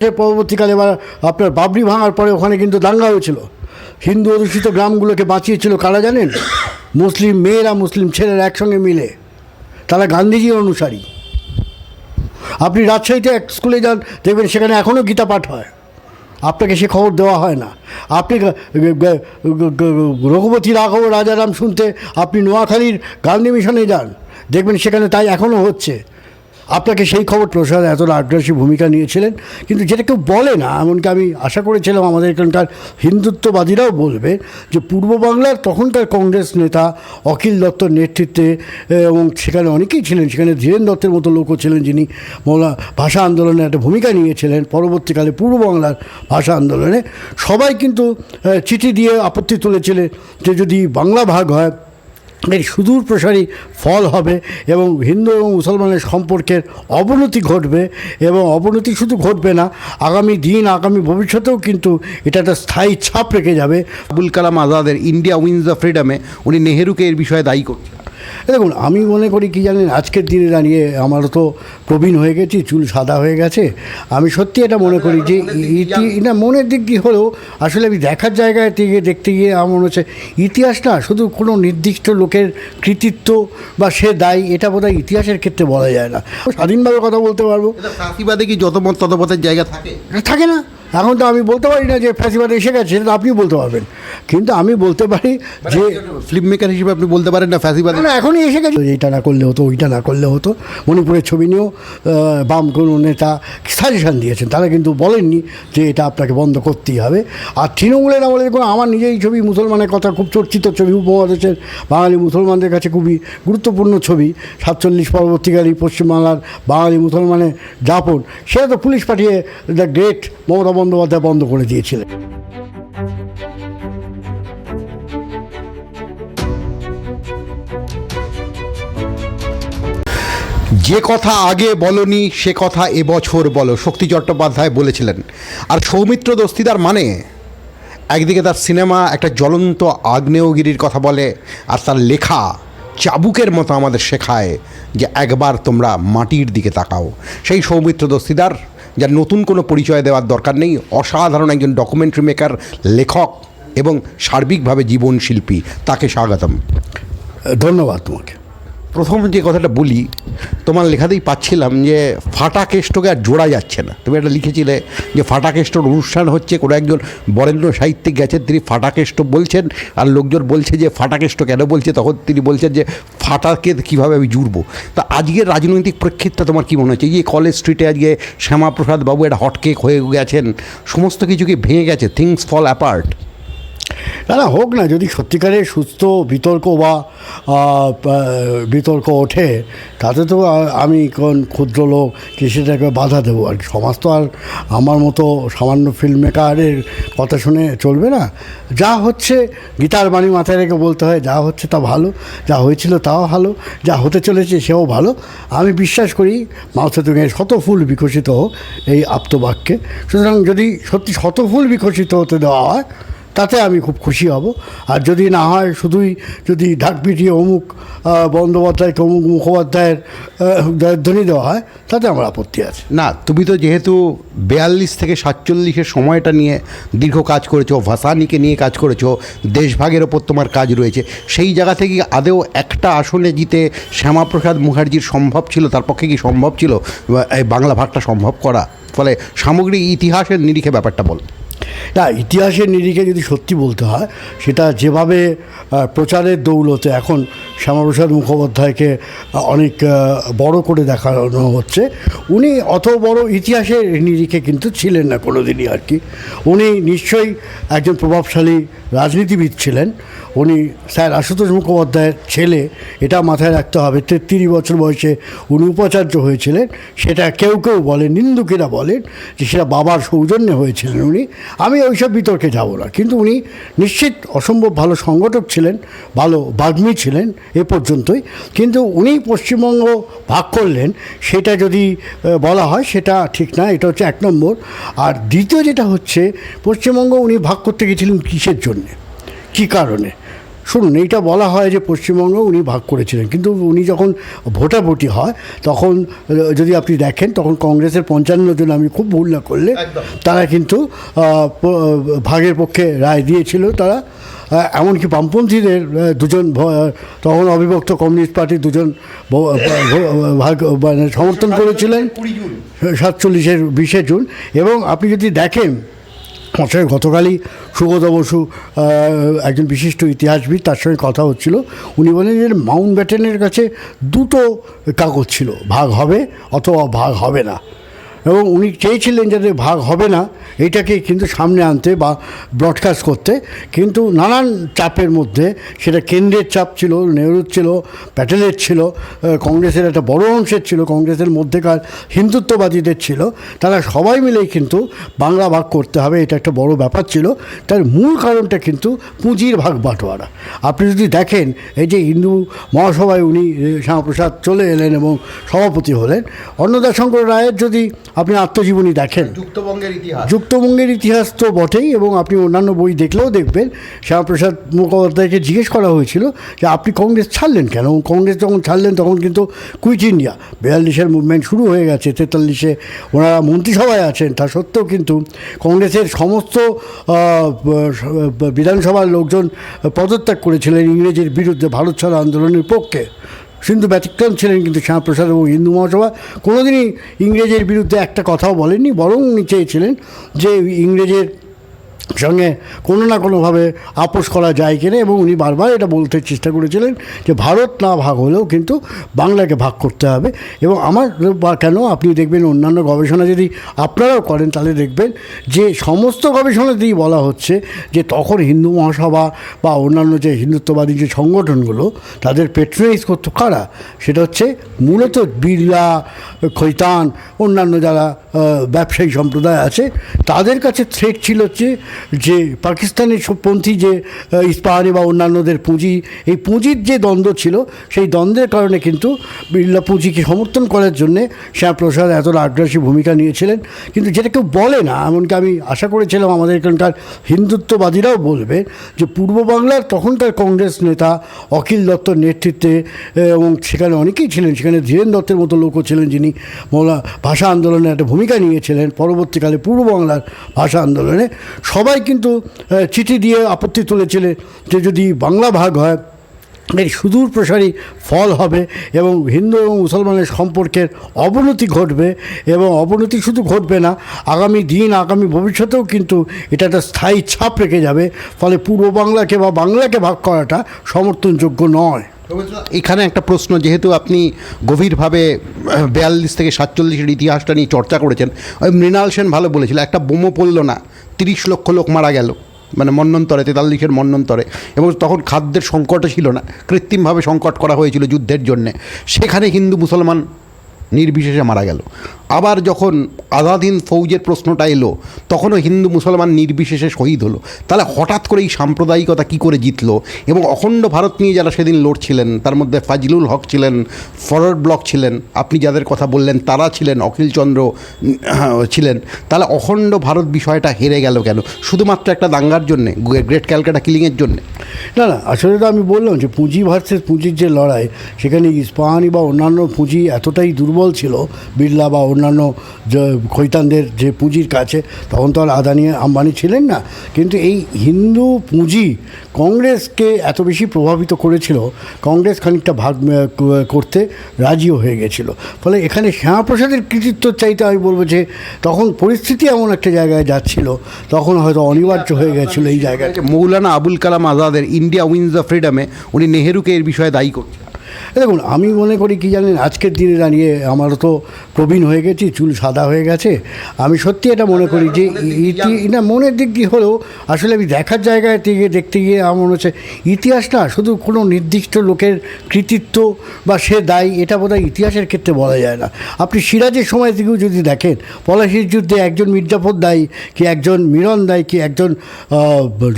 পরবর্তীকালে এবার আপনার বাবরি ভাঙার পরে ওখানে কিন্তু দাঙ্গা হয়েছিল, হিন্দু অধ্যুষিত গ্রামগুলোকে বাঁচিয়েছিল কারা জানেন? মুসলিম মেয়েরা মুসলিম ছেলেরা একসঙ্গে মিলে, তারা গান্ধীজির অনুসারী। আপনি রাজশাহীতে এক স্কুলে যান, দেখবেন সেখানে এখনও গীতা পাঠ হয়, আপনাকে সে খবর দেওয়া হয় না। আপনি রঘুপতি রাঘব রাজারাম শুনতে আপনি নোয়াখালীর গান্ধী মিশনে যান, দেখবেন সেখানে তাই এখনও হচ্ছে। আপনাকে সেই খবর প্রসাদ এতটা আগ্রাসী ভূমিকা নিয়েছিলেন, কিন্তু যেটা কেউ বলে না। এমনকি আমি আশা করেছিলাম আমাদের এখানকার হিন্দুত্ববাদীরাও বলবে যে পূর্ব বাংলার তখনকার কংগ্রেস নেতা অখিল দত্তর নেতৃত্বে, এবং সেখানে অনেকেই ছিলেন, সেখানে ধীরেন দত্তের মতো লোকও ছিলেন যিনি ভাষা আন্দোলনে একটা ভূমিকা নিয়েছিলেন, পরবর্তীকালে পূর্ব বাংলার ভাষা আন্দোলনে সবাই কিন্তু চিঠি দিয়ে আপত্তি তুলেছিলেন যে যদি বাংলা ভাগ হয় এর সুদূর প্রসারী ফল হবে এবং হিন্দু এবং মুসলমানের সম্পর্কের অবনতি ঘটবে, এবং অবনতি শুধু ঘটবে না, আগামী দিন আগামী ভবিষ্যতেও কিন্তু এটা একটা স্থায়ী ছাপ রেখে যাবে। আবুল কালাম আজাদের ইন্ডিয়া উইন্স দ্য ফ্রিডমে উনি নেহেরুকে এর বিষয়ে দায়ী করছেন। দেখুন, আমি মনে করি কি জানেন, আজকের দিনে দাঁড়িয়ে আমারও তো প্রবীণ হয়ে গেছি, চুল সাদা হয়ে গেছে, আমি সত্যি এটা মনে করি যে না, মনের দিক দিয়ে হলেও আসলে আমি দেখার জায়গায় থেকে দেখতে গিয়ে আমার মনে হচ্ছে ইতিহাস না শুধু কোনো নির্দিষ্ট লোকের কৃতিত্ব বা সে দায়ী, এটা বোধহয় ইতিহাসের ক্ষেত্রে বলা যায় না। স্বাধীনভাবে কথা বলতে পারবো। ফ্যাসিবাদে কি যত মত ততপথের জায়গা থাকে? থাকে না। এখন তো আমি বলতে পারি না যে ফ্যাসিবাদ এসে গেছে, সেটা আপনি বলতে পারবেন, কিন্তু আমি বলতে পারি যে ফিল্ম মেকার হিসেবে আপনি বলতে পারেন না ফ্যাসিবাদ না এখনই এসে গেছে, এইটা না করলে হতো, ওইটা না করলে হতো। মণিপুরের ছবি নিয়েও বাম কোনো নেতা সাজেশান দিয়েছেন, তারা কিন্তু বলেননি যে এটা আপনাকে বন্ধ করতেই হবে। আর তৃণমূলের আমলে দেখুন, আমার নিজেই ছবি, মুসলমানের কথা খুব চর্চিত ছবি, উপমহাদেশের বাঙালি মুসলমানদের কাছে খুবই গুরুত্বপূর্ণ ছবি, 47 পরবর্তীকালে পশ্চিমবাংলার বাঙালি মুসলমানের যাপন, সেটা তো পুলিশ পাঠিয়ে দ্য গ্রেট মমতা বন্দ্যোপাধ্যায় বন্ধ করে দিয়েছিলেন। যে কথা আগে বলনি সে কথা এবছর বলো, শক্তি চট্টোপাধ্যায় বলেছিলেন। আর সৌমিত্র দস্তিদার মানে একদিকে তার সিনেমা একটা জ্বলন্ত আগ্নেয়গিরির কথা বলে, আর তার লেখা চাবুকের মতো আমাদের শেখায় যে একবার তোমরা মাটির দিকে তাকাও। সেই সৌমিত্র দস্তিদার, যার নতুন কোনো পরিচয় দেওয়ার দরকার নেই, অসাধারণ একজন ডকুমেন্টারি মেকার, লেখক এবং সার্বিকভাবে জীবনশিল্পী, তাকে স্বাগতম। ধন্যবাদ তোমাকে। প্রথম যে কথাটা বলি, তোমার লেখাতেই পাচ্ছিলাম যে ফাটা কেষ্টকে আর জোড়া যাচ্ছে না। তুমি একটা লিখেছিলে যে ফাটা কেষ্টর অনুষ্ঠান হচ্ছে, কোনো একজন বরেণ্য সাহিত্যিক গেছেন, তিনি ফাটা কেষ্ট বলছেন, আর লোকজন বলছে যে ফাটা কেষ্ট কেন বলছে, তখন তিনি বলছেন যে ফাটাকে কীভাবে আমি জুড়বো। তা আজকের রাজনৈতিক প্রেক্ষিতটা তোমার কী মনে হচ্ছে? এই কলেজ স্ট্রিটে আজকে শ্যামাপ্রসাদ বাবু একটা হটকেক হয়ে গেছেন, সমস্ত কিছু কি ভেঙে গেছে, থিংস ফল অ্যাপার্ট? না হোক না, যদি সত্যিকারের সুস্থ বিতর্ক বা বিতর্ক ওঠে, তাতে তো আমি কোন ক্ষুদ্র লোক কি সেটাকে বাধা দেবো আর কি। সমাজ তো আর আমার মতো সামান্য ফিল্ম মেকারের কথা শুনে চলবে না। যা হচ্ছে গীতার বাণী মাথায় রেখে বলতে হয়, যা হচ্ছে তা ভালো, যা হয়েছিল তাও ভালো, যা হতে চলেছে সেও ভালো। আমি বিশ্বাস করি মাও সেতুংয়ের শত ফুল বিকশিত হোক এই আপ্তবাক্যে। সুতরাং যদি সত্যি শত ফুল বিকশিত হতে দেওয়া হয় তাতে আমি খুব খুশি হব, আর যদি না হয় শুধুই যদি ঢাক পিটিয়ে অমুক বন্দ্যোপাধ্যায়কে অমুক মুখোপাধ্যায়ের ধ্বনি দেওয়া হয়, তাতে আমার আপত্তি আছে। না, তুমি তো যেহেতু 42 থেকে 47-এর সময়টা নিয়ে দীর্ঘ কাজ করেছো, ভাসানিকে নিয়ে কাজ করেছো, দেশভাগের ওপর তোমার কাজ রয়েছে, সেই জায়গা থেকে আদৌ একটা আসনে জিতে শ্যামাপ্রসাদ মুখার্জির সম্ভব ছিল, তার পক্ষে কি সম্ভব ছিল এই বাংলা ভাগটা সম্ভব করা? ফলে সামগ্রিক ইতিহাসের নিরিখে ব্যাপারটা বল। না, ইতিহাসের নিরিখে যদি সত্যি বলতে হয়, সেটা যেভাবে প্রচারের দৌলতে এখন শ্যামাপ্রসাদ মুখোপাধ্যায়কে অনেক বড় করে দেখানো হচ্ছে, উনি অত বড় ইতিহাসের নিরিখে কিন্তু ছিলেন না কোনো দিনই আর কি। উনি নিশ্চয়ই একজন প্রভাবশালী রাজনীতিবিদ ছিলেন। উনি স্যার আশুতোষ মুখোপাধ্যায়ের ছেলে, এটা মাথায় রাখতে হবে। 33 বছর বয়সে উনি উপাচার্য হয়েছিলেন, সেটা কেউ কেউ বলেন, নিন্দুকেরা বলেন যে সেটা বাবার সৌজন্যে হয়েছিলেন উনি। আমি ওইসব বিতর্কে যাব না, কিন্তু উনি নিশ্চিত অসম্ভব ভালো সংগঠক ছিলেন, ভালো বাগ্মী ছিলেন এ পর্যন্তই। কিন্তু উনি পশ্চিমবঙ্গ ভাগ করলেন, সেটা যদি বলা হয় সেটা ঠিক না। এটা হচ্ছে 1 নম্বর। আর দ্বিতীয় যেটা হচ্ছে, পশ্চিমবঙ্গ উনি ভাগ করতে গেছিলেন কিসের জন্যে, কী কারণে? শুনুন, এইটা বলা হয় যে পশ্চিমবঙ্গ উনি ভাগ করেছিলেন, কিন্তু উনি যখন ভোটাভুটি হয় তখন যদি আপনি দেখেন তখন কংগ্রেসের 55 জন, আমি খুব ভুল না করলে, তারা কিন্তু ভাগের পক্ষে রায় দিয়েছিল। তারা এমনকি বামপন্থীদের দুজন, তখন অবিভক্ত কমিউনিস্ট পার্টির দুজন ভাগ মানে সমর্থন করেছিলেন 47-এর 20 জুন। এবং আপনি যদি দেখেন গতকালই সুগত বসু, একজন বিশিষ্ট ইতিহাসবিদ, তার সঙ্গে কথা হচ্ছিল, উনি বলেন যে মাউন্ট ব্যাটেনের কাছে দুটো কাগজ ছিল, ভাগ হবে অথবা ভাগ হবে না। এবং উনি চেয়েছিলেন যাতে ভাগ হবে না এইটাকে কিন্তু সামনে আনতে বা ব্রডকাস্ট করতে, কিন্তু নানান চাপের মধ্যে, সেটা কেন্দ্রের চাপ ছিল, নেহরুর ছিল, প্যাটেলের ছিল, কংগ্রেসের একটা বড় অংশের ছিল, কংগ্রেসের মধ্যেকার হিন্দুত্ববাদীদের ছিল, তারা সবাই মিলেই কিন্তু বাংলা ভাগ করতে হবে, এটা একটা বড় ব্যাপার ছিল। তার মূল কারণটা কিন্তু পুঁজির ভাগ বাটোয়ারা। আপনি যদি দেখেন এই যে হিন্দু মহাসভায় উনি শ্যামাপ্রসাদ চলে এলেন এবং সভাপতি হলেন, অন্নদাশঙ্কর রায়ের যদি আপনি আত্মজীবনী দেখেন, যুক্তবঙ্গের ইতিহাস তো বটেই, এবং আপনি অন্যান্য বই দেখলেও দেখবেন শ্যামাপ্রসাদ মুখোপাধ্যায়কে জিজ্ঞেস করা হয়েছিল যে আপনি কংগ্রেস ছাড়লেন কেন। কংগ্রেস যখন ছাড়লেন তখন কিন্তু কুইট ইন্ডিয়া 42-এর মুভমেন্ট শুরু হয়ে গেছে, 43-এ ওনারা মন্ত্রিসভায় আছেন, তা সত্ত্বেও কিন্তু কংগ্রেসের সমস্ত বিধানসভার লোকজন পদত্যাগ করেছিলেন ইংরেজের বিরুদ্ধে, ভারত ছাড়ো আন্দোলনের পক্ষে। সিন্ধু ব্যতিক্রম ছিলেন, কিন্তু শ্যামাপ্রসাদ এবং হিন্দু মহাসভা কোনোদিনই ইংরেজের বিরুদ্ধে একটা কথাও বলেননি, বরং উনি চেয়েছিলেন যে ইংরেজের সঙ্গে কোনো না কোনোভাবে আপোষ করা যায় কিনা, এবং উনি বারবার এটা বলতে চেষ্টা করেছিলেন যে ভারত না ভাগ হলেও কিন্তু বাংলাকে ভাগ করতে হবে। এবং আমার বা কেন আপনি দেখবেন অন্যান্য গবেষণা যদি আপনারাও করেন তাহলে দেখবেন যে সমস্ত গবেষণাতেই বলা হচ্ছে যে তখন হিন্দু মহাসভা বা অন্যান্য যে হিন্দুত্ববাদী যে সংগঠনগুলো, তাদের পেট্রোনাইজ করতো কারা, সেটা হচ্ছে মূলত বিড়লা, খৈতান, অন্যান্য যারা ব্যবসায়ী সম্প্রদায় আছে, তাদের কাছে থ্রেট ছিল যে পাকিস্তানের পন্থী যে ইস্পাহানি বা অন্যান্যদের পুঁজি, এই পুঁজির যে দ্বন্দ্ব ছিল, সেই দ্বন্দ্বের কারণে কিন্তু বিড়লা পুঁজিকে সমর্থন করার জন্যে শ্যামাপ্রসাদ এতটা আগ্রাসী ভূমিকা নিয়েছিলেন। কিন্তু যেটা কেউ বলে না, এমনকি আমি আশা করেছিলাম আমাদের এখানকার হিন্দুত্ববাদীরাও বলবে যে পূর্ব বাংলার তখনকার কংগ্রেস নেতা অখিল দত্তর নেতৃত্বে, এবং সেখানে অনেকেই ছিলেন, সেখানে ধীরেন দত্তের মতো লোকও ছিলেন যিনি ভাষা আন্দোলনে একটা ভূমিকা নিয়েছিলেন, পরবর্তীকালে পূর্ব বাংলার ভাষা আন্দোলনে সবাই কিন্তু চিঠি দিয়ে আপত্তি তুলেছিলেন যে যদি বাংলা ভাগ হয় এর সুদূর প্রসারী ফল হবে এবং হিন্দু এবং মুসলমানের সম্পর্কের অবনতি ঘটবে, এবং অবনতি শুধু ঘটবে না, আগামী দিন আগামী ভবিষ্যতেও কিন্তু এটা একটা স্থায়ী ছাপ রেখে যাবে। ফলে পূর্ব বাংলাকে বা বাংলাকে ভাগ করাটা সমর্থনযোগ্য নয়। এখানে একটা প্রশ্ন, যেহেতু আপনি গভীরভাবে 42 থেকে 47-এর ইতিহাসটা নিয়ে চর্চা করেছেন, ওই মৃণাল সেন ভালো বলেছিল, একটা বোমও পড়ল না, 30 লক্ষ লোক মারা গেল, মানে মন্বন্তরে, 43-এর মন্বন্তরে, এবং তখন খাদ্যের সংকটও ছিল না, কৃত্রিমভাবে সংকট করা হয়েছিল যুদ্ধের জন্যে, সেখানে হিন্দু মুসলমান নির্বিশেষে মারা গেল। আবার যখন আজাদিন ফৌজের প্রশ্নটা এলো, তখনও হিন্দু মুসলমান নির্বিশেষে শহীদ হলো। তাহলে হঠাৎ করে এই সাম্প্রদায়িকতা কী করে জিতলো? এবং অখণ্ড ভারত নিয়ে যারা সেদিন লড়ছিলেন, তার মধ্যে ফাজলুল হক ছিলেন, ফরওয়ার্ড ব্লক ছিলেন, আপনি যাদের কথা বললেন তারা ছিলেন, অখিলচন্দ্র ছিলেন, তাহলে অখণ্ড ভারত বিষয়টা হেরে গেল কেন? শুধুমাত্র একটা দাঙ্গার জন্যে, গ্রেট ক্যালকাটা কিলিংয়ের জন্যে? না না, আসলে তো আমি বললাম যে পুঁজি ভার্সেস পুঁজির যে লড়াই, সেখানে ইস্পাহানি বা অন্যান্য পুঁজি এতটাই দুর্বল ছিল, বিড়লা বা অন্যান্য যে খৈতানদের যে পুঁজির কাছে, তখন তো আর আদানি আম্বানি ছিলেন না, কিন্তু এই হিন্দু পুঁজি কংগ্রেসকে এত বেশি প্রভাবিত করেছিল, কংগ্রেস খানিকটা ভাগ করতে রাজিও হয়ে গেছিল। ফলে এখানে শ্যামাপ্রসাদের কৃতিত্ব চাইতে আমি বলবো যে তখন পরিস্থিতি এমন একটা জায়গায় যাচ্ছিল, তখন হয়তো অনিবার্য হয়ে গেছিলো এই জায়গায়। মৌলানা আবুল কালাম আজাদের ইন্ডিয়া উইন্স দ্য ফ্রিডমে উনি নেহেরুকে এর বিষয়ে দায়ী করছেন। দেখুন, আমি মনে করি কি জানেন, আজকের দিনে দাঁড়িয়ে আমারও তো প্রবীণ হয়ে গেছি, চুল সাদা হয়ে গেছে, আমি সত্যি এটা মনে করি যে না, মনের দিক দিয়ে হলেও আসলে আমি দেখার জায়গায় থেকে দেখতে গিয়ে আমার মনে হচ্ছে ইতিহাস না শুধু কোনো নির্দিষ্ট লোকের কৃতিত্ব বা সে দায়ী, এটা বোধহয় ইতিহাসের ক্ষেত্রে বলা যায় না। আপনি সিরাজের সময় থেকেও যদি দেখেন, পলাশির যুদ্ধে একজন মির্জাফর দায়ী, কি একজন মিরন দায়ী, কি একজন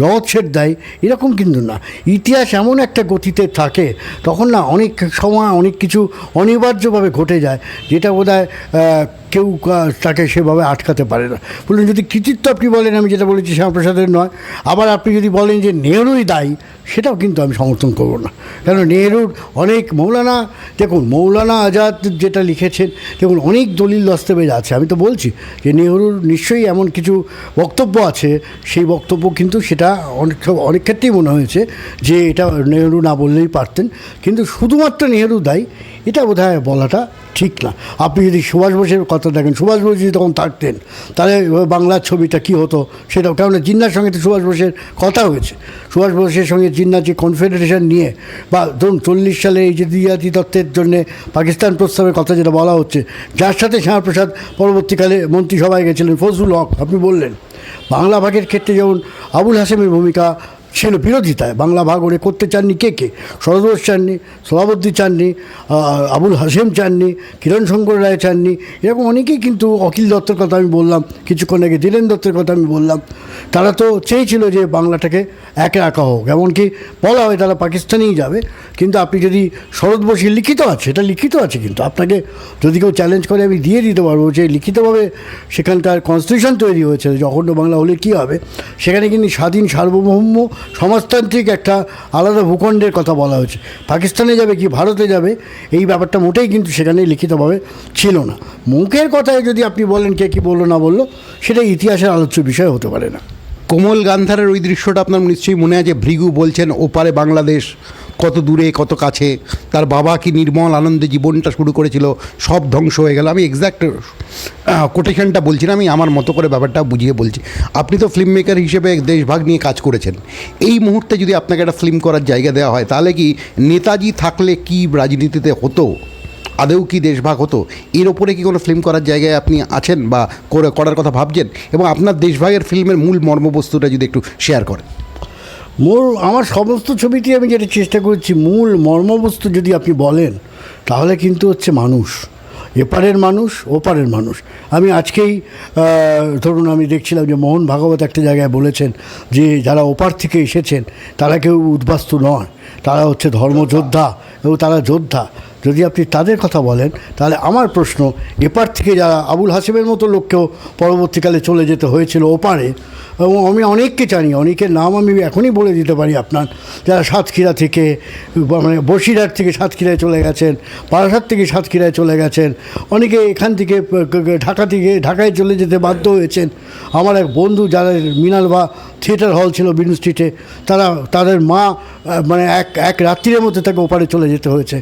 জগৎ শেঠ দায়ী, এরকম কিন্তু না। ইতিহাস এমন একটা গতিতে থাকে, তখন না অনেক অনেক সময় অনেক কিছু অনিবার্যভাবে ঘটে যায়, যেটা বোধহয় কেউ তাকে সেভাবে আটকাতে পারে না। বলুন, যদি কৃতিত্ব আপনি বলেন, আমি যেটা বলেছি শ্যামাপ্রসাদের নয়, আবার আপনি যদি বলেন যে নেহরুই দায়ী, সেটাও কিন্তু আমি সমর্থন করব না। কেন, নেহরুর অনেক দেখুন মৌলানা আজাদ যেটা লিখেছেন, দেখুন অনেক দলিল দস্তাবেজ আছে। আমি তো বলছি যে নেহরুর নিশ্চয়ই এমন কিছু বক্তব্য আছে, সেই বক্তব্য কিন্তু সেটা অনেক ক্ষেত্রেই মনে হয়েছে যে এটা নেহরু না বললেই পারতেন, কিন্তু শুধুমাত্র নেহরু দায়ী এটা বোধহয় বলাটা ঠিক না। আপনি যদি সুভাষ বোসের কথা দেখেন, সুভাষ বোস যদি তখন থাকতেন তাহলে বাংলার ছবিটা কী হতো সেটাও, কেননা জিন্নার সঙ্গে তো সুভাষ বোসের কথা হয়েছে। সুভাষ বোসের সঙ্গে জিন্নার যে কনফেডারেশন নিয়ে, বা ধরুন 40 সালে এই যে দ্বিজাতি তত্ত্বের জন্যে পাকিস্তান প্রস্তাবের কথা যেটা বলা হচ্ছে, যার সাথে শ্যামাপ্রসাদ পরবর্তীকালে মন্ত্রিসভায় গেছিলেন, ফজলুল হক আপনি বললেন। বাংলা ভাগের ক্ষেত্রে যেমন আবুল হাসেমের ভূমিকা ছিল বিরোধিতায়, বাংলা ভাগ ওরে করতে চাননি কে শরৎ বোস চাননি, সোহরাবুদ্দি চাননি, আবুল হাসেম চাননি, কিরণ শঙ্কর রায় চাননি, এরকম অনেকেই কিন্তু, অখিল দত্তের কথা আমি বললাম কিছুক্ষণ আগে, দীনেন দত্তের কথা আমি বললাম, তারা তো চেয়েছিল যে বাংলাটাকে একে রাখা হোক, এমনকি বলা হয় তারা পাকিস্তানেই যাবে। কিন্তু আপনি যদি শরৎ বোসের লিখিত আছে, এটা লিখিত আছে, কিন্তু আপনাকে যদি কেউ চ্যালেঞ্জ করে আমি দিয়ে দিতে পারবো যে লিখিতভাবে সেখানকার কনস্টিটিউশন তৈরি হয়েছে যে অখণ্ড বাংলা হলে কী হবে, সেখানে কিন্তু স্বাধীন সার্বভৌম সমাজতান্ত্রিক একটা আলাদা ভূখণ্ডের কথা বলা হয়েছে। পাকিস্তানে যাবে কি ভারতে যাবে এই ব্যাপারটা মোটেই কিন্তু সেখানে লিখিতভাবে ছিল না। মুখের কথায় যদি আপনি বলেন কে কী বললো না বললো, সেটা ইতিহাসের আলোচ্য বিষয় হতে পারে না। কোমল গান্ধারের ওই দৃশ্যটা আপনার নিশ্চয়ই মনে আছে, ভৃগু বলছেন ওপারে বাংলাদেশ কত দূরে কত কাছে, তার বাবা কি নির্মল আনন্দে জীবনটা শুরু করেছিল, সব ধ্বংস হয়ে গেল। আমি এক্স্যাক্ট কোটেশনটা বলছি না, আমি আমার মতো করে ব্যাপারটা বুঝিয়ে বলছি। আপনি তো ফিল্ম মেকার হিসেবে দেশভাগ নিয়ে কাজ করেছেন, এই মুহূর্তে যদি আপনাকে একটা ফিল্ম করার জায়গা দেওয়া হয়, তাহলে কি নেতাজি থাকলে কি রাজনীতিতে হতো, আদৌ কি দেশভাগ হতো, এর ওপরে কি কোনো ফিল্ম করার জায়গায় আপনি আছেন বা করার কথা ভাবছেন? এবং আপনার দেশভাগের ফিল্মের মূল মর্মবস্তুটা যদি একটু শেয়ার করেন। আমার সমস্ত ছবিতে আমি যেটা চেষ্টা করছি, মূল মর্মবস্তু যদি আপনি বলেন, তাহলে কিন্তু হচ্ছে মানুষ, এপারের মানুষ ওপারের মানুষ। আমি আজকেই ধরুন আমি দেখছিলাম যে মোহন ভাগবত একটা জায়গায় বলেছেন যে যারা ওপার থেকে এসেছেন তারা কেউ উদ্বাস্তু নয়, তারা হচ্ছে ধর্মযোদ্ধা এবং তারা যোদ্ধা। যদি আপনি তাদের কথা বলেন, তাহলে আমার প্রশ্ন, এপার থেকে যারা আবুল হাসেমের মতো লোককেও পরবর্তীকালে চলে যেতে হয়েছিল ওপারে, এবং আমি অনেককে জানি, অনেকের নাম আমি এখনই বলে দিতে পারি আপনার, যারা সাতক্ষীরা থেকে, মানে বসিরহাট থেকে সাতক্ষীরায় চলে গেছেন, বারাসাত থেকে সাতক্ষীরায় চলে গেছেন, অনেকে এখান থেকে ঢাকায় চলে যেতে বাধ্য হয়েছেন। আমার এক বন্ধু যারা মিনালভা থিয়েটার হল ছিল বিনু স্ট্রিটে, তাদের মা মানে এক রাত্রির মধ্যে তাকে ওপারে চলে যেতে হয়েছে।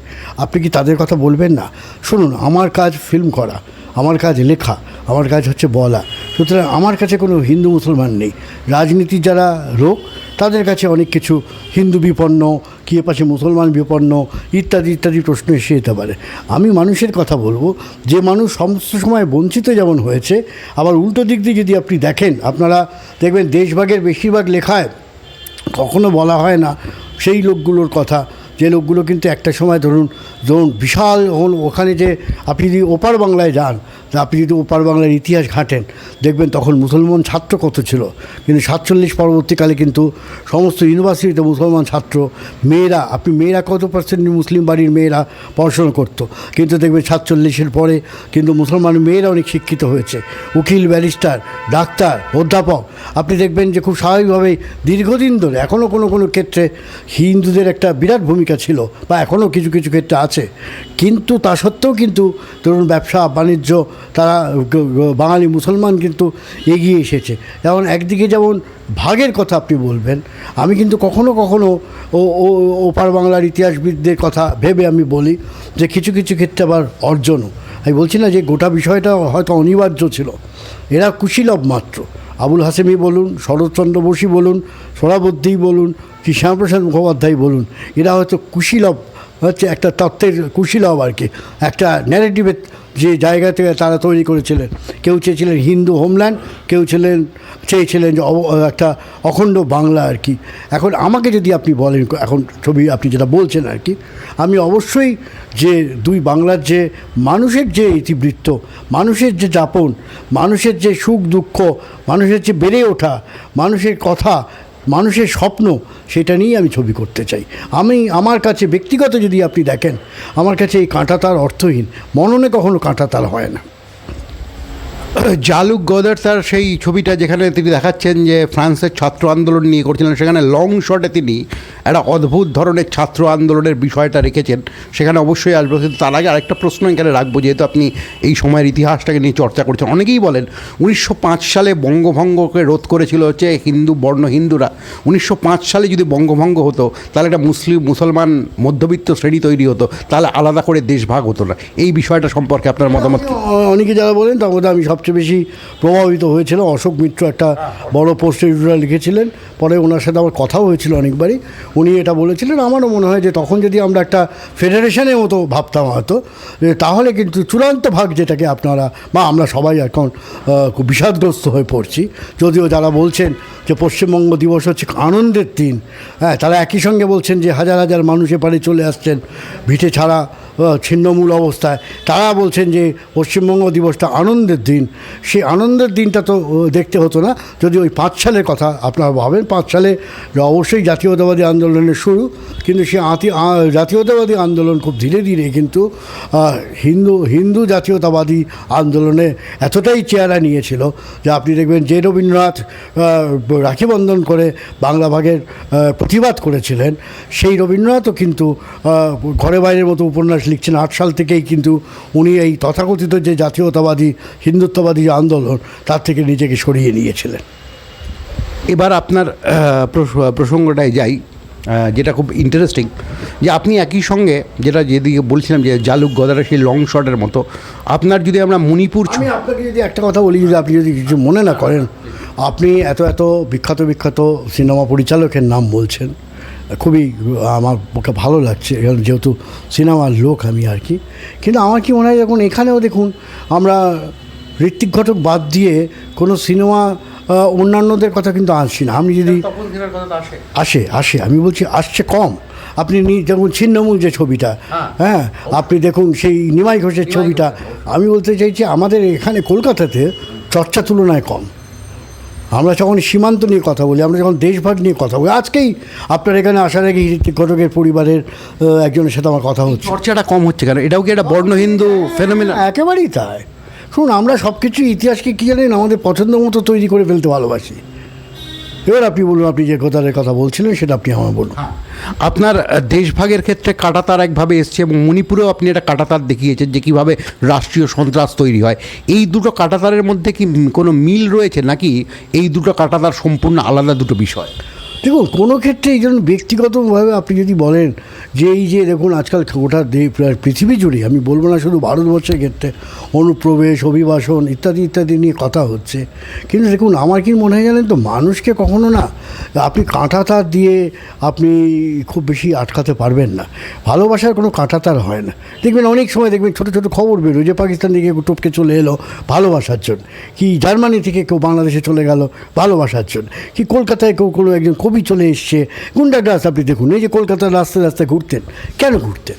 আপনি কি তাদের কথা বলবেন না? শুনুন, আমার কাজ ফিল্ম করা, আমার কাজ লেখা, আমার কাজ হচ্ছে বলা। সুতরাং আমার কাছে কোনো হিন্দু মুসলমান নেই। রাজনীতির যারা লোক তাদের কাছে অনেক কিছু হিন্দু বিপন্ন, কি পাশে মুসলমান বিপন্ন ইত্যাদি ইত্যাদি প্রশ্ন এসে যেতে পারে। আমি মানুষের কথা বলবো, যে মানুষ সমস্ত সময় বঞ্চিত যেমন হয়েছে, আবার উল্টো দিক দিয়ে যদি আপনি দেখেন, আপনারা দেখবেন দেশভাগের বেশিরভাগ লেখায় কখনো বলা হয় না সেই লোকগুলোর কথা, যে লোকগুলো কিন্তু একটা সময় ধরুন বিশাল ওখানে, যে আপনি যদি ওপার বাংলায় যান, আপনি যদি ওপার বাংলার ইতিহাস ঘাঁটেন, দেখবেন তখন মুসলমান ছাত্র কত ছিল। কিন্তু 47 পরবর্তীকালে কিন্তু সমস্ত ইউনিভার্সিটিতে মুসলমান ছাত্র, মেয়েরা, আপনি মেয়েরা কত পার্সেন্ট মুসলিম বাড়ির মেয়েরা পড়াশোনা করতো, কিন্তু দেখবেন 47-এর পরে কিন্তু মুসলমান মেয়েরা অনেক শিক্ষিত হয়েছে, উকিল, ব্যারিস্টার, ডাক্তার, অধ্যাপক। আপনি দেখবেন যে খুব স্বাভাবিকভাবেই দীর্ঘদিন ধরে এখনও কোনো ক্ষেত্রে হিন্দুদের একটা বিরাট ভূমিকা ছিল, বা এখনও কিছু ক্ষেত্রে আছে। কিন্তু তা সত্ত্বেও কিন্তু ধরুন ব্যবসা বাণিজ্য, তারা বাঙালি মুসলমান কিন্তু এগিয়ে এসেছে। যেমন একদিকে যেমন ভাগের কথা আপনি বলবেন, আমি কিন্তু কখনো ওপার বাংলার ইতিহাসবিদদের কথা ভেবে আমি বলি যে কিছু ক্ষেত্রে আবার অর্জনও। আমি বলছি না যে গোটা বিষয়টা হয়তো অনিবার্য ছিল, এরা কুশীলব মাত্র। আবুল হাসেমই বলুন, শরৎচন্দ্র বসু বলুন, সোহরাবুদ্দি বলুন, কি শ্যামাপ্রসাদ মুখোপাধ্যায় বলুন, এরা হয়তো কুশীলব, হচ্ছে একটা তত্ত্বের কুশীলব আর কি, একটা ন্যারেটিভের যে জায়গা থেকে তারা তৈরি করেছিলেন। কেউ চেয়েছিলেন হিন্দু হোমল্যান্ড, কেউ চেয়েছিলেন যে একটা অখণ্ড বাংলা আর কি। এখন আমাকে যদি আপনি বলেন, এখন ছবি আপনি যেটা বলছেন আর কি, আমি অবশ্যই যে দুই বাংলার যে মানুষের যে ইতিবৃত্ত, মানুষের যে যাপন, মানুষের যে সুখ দুঃখ, মানুষের যে বেড়ে ওঠা, মানুষের কথা, মানুষের স্বপ্ন, সেটা নিয়েই আমি ছবি করতে চাই। আমার কাছে ব্যক্তিগত যদি আপনি দেখেন, আমার কাছে এই কাঁটাতার অর্থহীন, মননে কখনো কাঁটাতার হয় না। জালুক গদার তার সেই ছবিটা যেখানে তিনি দেখাচ্ছেন যে ফ্রান্সের ছাত্র আন্দোলন নিয়ে করছিলেন, সেখানে লং শটে তিনি একটা অদ্ভুত ধরনের ছাত্র আন্দোলনের বিষয়টা রেখেছেন। সেখানে অবশ্যই আসবো, কিন্তু তার আগে আরেকটা প্রশ্ন এখানে রাখবো, যেহেতু আপনি এই সময়ের ইতিহাসটাকে নিয়ে চর্চা করছেন। অনেকেই বলেন 1905 সালে বঙ্গভঙ্গকে রোধ করেছিল হচ্ছে হিন্দুরা। 1905 সালে যদি বঙ্গভঙ্গ হতো তাহলে একটা মুসলমান মধ্যবিত্ত শ্রেণী তৈরি হতো, তাহলে আলাদা করে দেশভাগ হতো না। এই বিষয়টা সম্পর্কে আপনার মতামত কি? অনেকে যারা বলেন তার মধ্যে আমি সবচেয়ে বেশি প্রভাবিত হয়েছিল। অশোক মিত্র একটা বড় পোস্টে লিখেছিলেন, পরে ওনার সাথে আমার কথাও হয়েছিল অনেকবারই। উনি এটা বলেছিলেন, আমারও মনে হয় যে তখন যদি আমরা একটা ফেডারেশনের মতো ভাবতাম হয়তো, তাহলে কিন্তু চূড়ান্ত ভাগ যেটাকে আপনারা বা আমরা সবাই এখন খুব বিষাদগ্রস্ত হয়ে পড়ছি। যদিও যারা বলছেন যে পশ্চিমবঙ্গ দিবস হচ্ছে আনন্দের দিন, হ্যাঁ, তারা একই সঙ্গে বলছেন যে হাজার হাজার মানুষ এপারে চলে আসছেন ভিটে ছাড়া ছিন্নমূল অবস্থায়। তারা বলছেন যে পশ্চিমবঙ্গ দিবসটা আনন্দের দিন। সেই আনন্দের দিনটা তো দেখতে হতো না যদি ওই 5 সালের কথা আপনারা ভাবেন। 5 সালে অবশ্যই জাতীয়তাবাদী আন্দোলনের শুরু, কিন্তু সেই জাতীয়তাবাদী আন্দোলন খুব ধীরে ধীরে কিন্তু হিন্দু জাতীয়তাবাদী আন্দোলনে এতটাই চেহারা নিয়েছিল যে আপনি দেখবেন যে রবীন্দ্রনাথ রাখি বন্ধন করে বাংলা ভাগের প্রতিবাদ করেছিলেন, সেই রবীন্দ্রনাথও কিন্তু ঘরে বাইরের মতো উপন্যাস লিখছেন। 8 সাল থেকেই কিন্তু উনি এই তথাকথিত যে জাতীয়তাবাদী হিন্দুত্ববাদী যে আন্দোলন, তার থেকে নিজেকে সরিয়ে নিয়েছিলেন। এবার আপনার প্রসঙ্গটায় যাই, যেটা খুব ইন্টারেস্টিং, যে আপনি একই সঙ্গে যেদিকে বলছিলাম যে জালুক গদারের সেই লং শটের মতো, আপনার যদি আমরা মণিপুর, আমি আপনাকে যদি একটা কথা বলি, যদি আপনি যদি কিছু মনে না করেন, আপনি এত বিখ্যাত সিনেমা পরিচালকের নাম বলছেন, খুবই আমার পক্ষে ভালো লাগছে, যেহেতু সিনেমার লোক আমি আর কি। কিন্তু আমার কি মনে হয়, যখন এখানেও দেখুন আমরা ঋত্বিক ঘটক বাদ দিয়ে কোনো সিনেমা অন্যান্যদের কথা কিন্তু আসছি না। আমি যদি আসে আমি বলছি আসছে কম। আপনি যেমন ছিন্নমূল যে ছবিটা, হ্যাঁ, আপনি দেখুন সেই নিমাই ঘোষের ছবিটা। আমি বলতে চাইছি আমাদের এখানে কলকাতাতে চর্চা তুলনায় কম। আমরা যখন সীমান্ত নিয়ে কথা বলি, আমরা যখন দেশভাগ নিয়ে কথা বলি, আজকেই আপনার এখানে আসার আগে ঋত্বিক ঘটকের পরিবারের একজনের সাথে আমার কথা হচ্ছে। চর্চাটা কম হচ্ছে কেন? এটাও কি একটা বর্ণ হিন্দু ফেনোমেনন? একেবারেই তাই। শুনুন, আমরা সব কিছু ইতিহাসকে কী জানেন, আমাদের পছন্দ মতো তৈরি করে ফেলতে ভালোবাসি। এবার আপনি বলুন, আপনি যে কথার কথা বলছিলেন সেটা আপনি আমার বলুন। আপনার দেশভাগের ক্ষেত্রে কাঁটাতার একভাবে এসছে, এবং মণিপুরেও আপনি একটা কাঁটাতার দেখিয়েছেন যে কীভাবে রাষ্ট্রীয় সন্ত্রাস তৈরি হয়। এই দুটো কাঁটাতারের মধ্যে কি কোনো মিল রয়েছে, নাকি এই দুটো কাঁটাতার সম্পূর্ণ আলাদা দুটো বিষয়? দেখুন, কোনো ক্ষেত্রে এই জন্য ব্যক্তিগতভাবে আপনি যদি বলেন যে এই যে দেখুন আজকাল গোটা পৃথিবী জুড়ে, আমি বলবো না শুধু ভারতবর্ষের ক্ষেত্রে, অনুপ্রবেশ, অভিবাসন ইত্যাদি নিয়ে কথা হচ্ছে। কিন্তু দেখুন, আমার কি মনে হয় জানেন তো, মানুষকে কখনো না আপনি কাঁটাতার দিয়ে আপনি খুব বেশি আটকাতে পারবেন না। ভালোবাসার কোনো কাঁটাতার হয় না। দেখবেন অনেক সময় দেখবেন ছোটো ছোটো খবর বেরোয় যে পাকিস্তান থেকে কেউ টপকে চলে এলো ভালোবাসার জন্য, কি জার্মানি থেকে কেউ বাংলাদেশে চলে গেল ভালোবাসার জন্য, কি কলকাতায় কেউ কোনো একজন কবি চলে এসছে। গুন্ডাগ্রাস আপনি দেখুন, এই যে কলকাতার রাস্তায় রাস্তায় ঘুরতেন, কেন ঘুরতেন?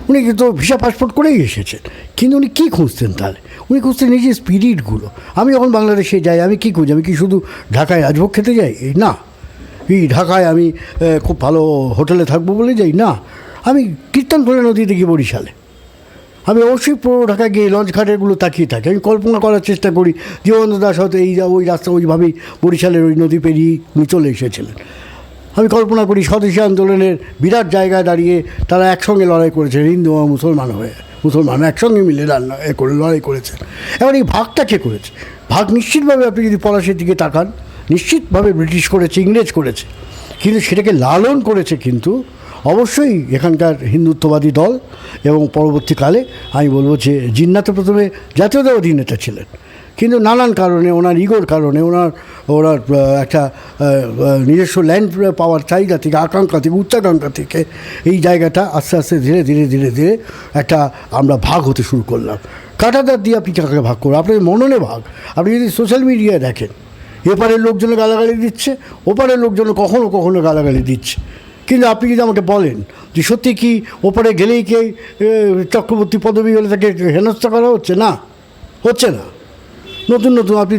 উনি কিন্তু ভিসা পাসপোর্ট করেই এসেছেন, কিন্তু উনি কী খুঁজতেন তাহলে? উনি খুঁজতেন নিজের স্পিরিটগুলো। আমি যখন বাংলাদেশে যাই, আমি কী খুঁজি? আমি কি শুধু ঢাকায় রাজভোগ খেতে যাই? না। এই ঢাকায় আমি খুব ভালো হোটেলে থাকবো বলে যাই? না। আমি কীর্তনখোলা নদী দেখি বরিশালে, আমি অবশ্যই পুরো ঢাকা গিয়ে লঞ্চ ঘাটেরগুলো তাকিয়ে থাকি। আমি কল্পনা করার চেষ্টা করি জীবনানন্দ দাশ হয়তো ওই রাস্তা ওইভাবেই বরিশালের ওই নদী পেরিয়ে উনি চলে এসেছিলেন। আমি কল্পনা করি স্বদেশী আন্দোলনের বিরাট জায়গায় দাঁড়িয়ে তারা একসঙ্গে লড়াই করেছে, হিন্দু ও মুসলমান একসঙ্গে মিলে লড়াই করেছে। এবার এই ভাগটা কে করেছে? ভাগ নিশ্চিতভাবে আপনি যদি পলাশের দিকে তাকান, নিশ্চিতভাবে ব্রিটিশ করেছে, ইংরেজ করেছে, কিন্তু সেটাকে লালন করেছে কিন্তু অবশ্যই এখানকার হিন্দুত্ববাদী দল। এবং পরবর্তীকালে আমি বলবো যে জিন্নাহ তো প্রথমে জাতীয়তাবাদী নেতা ছিলেন, কিন্তু নানান কারণে, ওনার ইগোর কারণে, ওনার একটা নিজস্ব ল্যান্ড পাওয়ার চাহিদা থেকে, আকাঙ্ক্ষা থেকে, উচ্চাকাঙ্ক্ষা থেকে এই জায়গাটা আস্তে আস্তে ধীরে ধীরে একটা আমরা ভাগ হতে শুরু করলাম। কাঁটাতার দিয়ে আপনি কাকে ভাগ করবেন? আপনার মননে ভাগ। আপনি যদি সোশ্যাল মিডিয়ায় দেখেন, এপারের লোকজনে গালাগালি দিচ্ছে, ওপারের লোকজন কখনো গালাগালি দিচ্ছে। কিন্তু আপনি যদি আমাকে বলেন যে সত্যি কি ওপারে গেলেই কি চক্রবর্তী পদবী হলে তাকে হেনস্থা করা হচ্ছে? না, হচ্ছে না। নতুন আপনি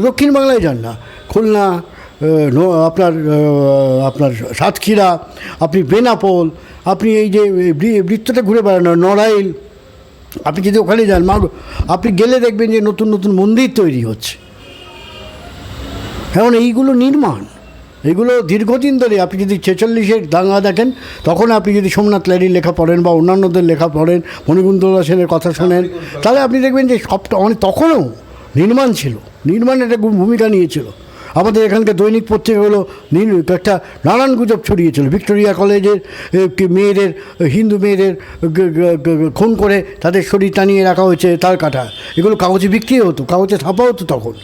দক্ষিণ বাংলায় যান না, খুলনা, আপনার সাতক্ষীরা, আপনি বেনাপোল, আপনি এই যে বৃত্তটা ঘুরে বেড়ানো নড়াইল, আপনি যদি ওখানে যান আপনি গেলে দেখবেন যে নতুন নতুন মন্দির তৈরি হচ্ছে। এখন এইগুলো নির্মাণ, এগুলো দীর্ঘদিন ধরে আপনি যদি 46-এর দাঙ্গা দেখেন, তখন আপনি যদি সোমনাথ লাহিড়ীর লেখা পড়েন বা অন্যান্যদের লেখা পড়েন, মণিকুন্তলা সেনের কথা শোনেন, তাহলে আপনি দেখবেন যে সবটা তখনও নির্মাণ ছিল, নির্মাণের একটা ভূমিকা নিয়েছিল। আমাদের এখানকার দৈনিক পত্রিকাগুলো একটা নানান গুজব ছড়িয়েছিল। ভিক্টোরিয়া কলেজের মেয়েদের, হিন্দু মেয়েদের খুন করে তাদের শরীর টানিয়ে রাখা হয়েছে, তার কাটা, এগুলো কাগজে বিক্রি হতো, কাগজে ছাপা হতো তখন।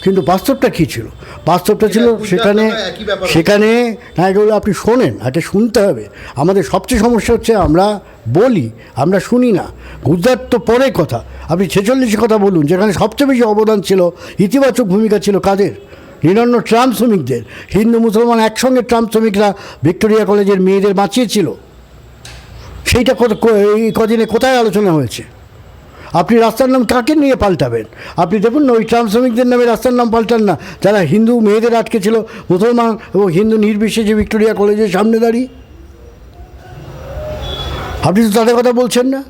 কিন্তু বাস্তবটা কী ছিল? বাস্তবটা ছিল সেখানে না, এগুলো আপনি শোনেন, এটা শুনতে হবে। আমাদের সবচেয়ে সমস্যা হচ্ছে আমরা বলি, আমরা শুনি না। গুজরাট তো পরের কথা, আপনি 46 কথা বলুন, যেখানে সবচেয়ে বেশি অবদান ছিল, ইতিবাচক ভূমিকা ছিল কাদের? নিরন্ন ট্রাম শ্রমিকদের। হিন্দু মুসলমান একসঙ্গে ট্রাম শ্রমিকরা ভিক্টোরিয়া কলেজের মেয়েদের বাঁচিয়েছিল। সেইটা এই কদিনে কোথায় আলোচনা হয়েছে? আপনি রাস্তার নাম কাকে নিয়ে পাল্টাবেন? আপনি দেখুন না, ওই ট্রাম শ্রমিকদের নামে রাস্তার নাম পাল্টান না, যারা হিন্দু মেয়েদের আটকে ছিল, মুসলমান এবং হিন্দু নির্বিশেষে ভিক্টোরিয়া কলেজের সামনে দাঁড়িয়ে। আপনি তো তাদের কথা বলছেন না।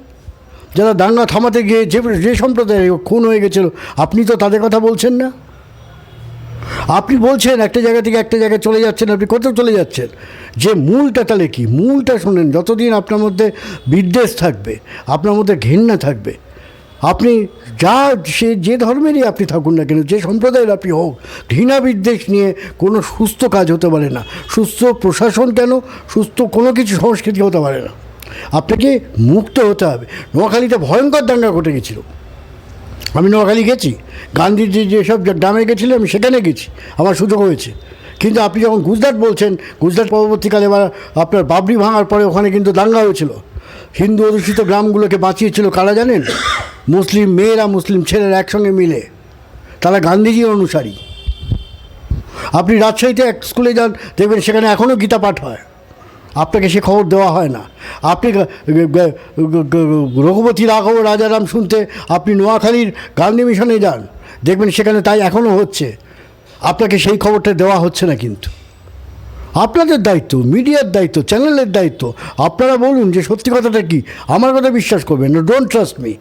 যারা দাঙ্গা থামাতে গিয়ে যে সম্প্রদায় খুন হয়ে গেছিল, আপনি তো তাদের কথা বলছেন না। আপনি বলছেন একটা জায়গা থেকে একটা জায়গায় চলে যাচ্ছেন, আপনি কোথাও চলে যাচ্ছেন। যে মূলটা তাহলে কি? মূলটা শোনেন। যতদিন আপনার মধ্যে বিদ্বেষ থাকবে, আপনার মধ্যে ঘৃণা থাকবে, আপনি যে ধর্মেরই আপনি থাকুন না কেন, যে সম্প্রদায়ের আপনি হোক, ঘৃণা বিদ্বেষ নিয়ে কোনো সুস্থ কাজ হতে পারে না। সুস্থ প্রশাসন কেন, সুস্থ কোনো কিছু সংস্কৃতি হতে পারে না। আপনাকে মুক্ত হতে হবে। নোয়াখালীতে ভয়ঙ্কর দাঙ্গা ঘটে গেছিল। আমি নোয়াখালী গেছি, গান্ধীজি যেসব গ্রামে গেছিলেন আমি সেখানে গেছি, আমার সুযোগ হয়েছে। কিন্তু আপনি যখন গুজরাট বলছেন, গুজরাট পরবর্তীকালে আপনার বাবরি ভাঙার পরে ওখানে কিন্তু দাঙ্গা হয়েছিল। হিন্দু অধ্যুষিত গ্রামগুলোকে বাঁচিয়েছিল কারা জানেন? মুসলিম মেয়েরা, মুসলিম ছেলেরা একসঙ্গে মিলে, তারা গান্ধীজির অনুসারী। আপনি রাজশাহীতে এক স্কুলে যান, দেখবেন সেখানে এখনও গীতা পাঠ হয়, আপনাকে সে খবর দেওয়া হয় না। আপনি রঘুপতি রাঘব রাজারাম শুনতে আপনি নোয়াখালীর গান্ধী মিশনে যান, দেখবেন সেখানে তাই এখনও হচ্ছে, আপনাকে সেই খবরটা দেওয়া হচ্ছে না। কিন্তু আপনাদের দায়িত্ব, মিডিয়ার দায়িত্ব, চ্যানেলের দায়িত্ব, আপনারা বলুন যে সত্যি কথাটা কী। আমার কথা বিশ্বাস করবেন না, ডোন্ট ট্রাস্ট মি।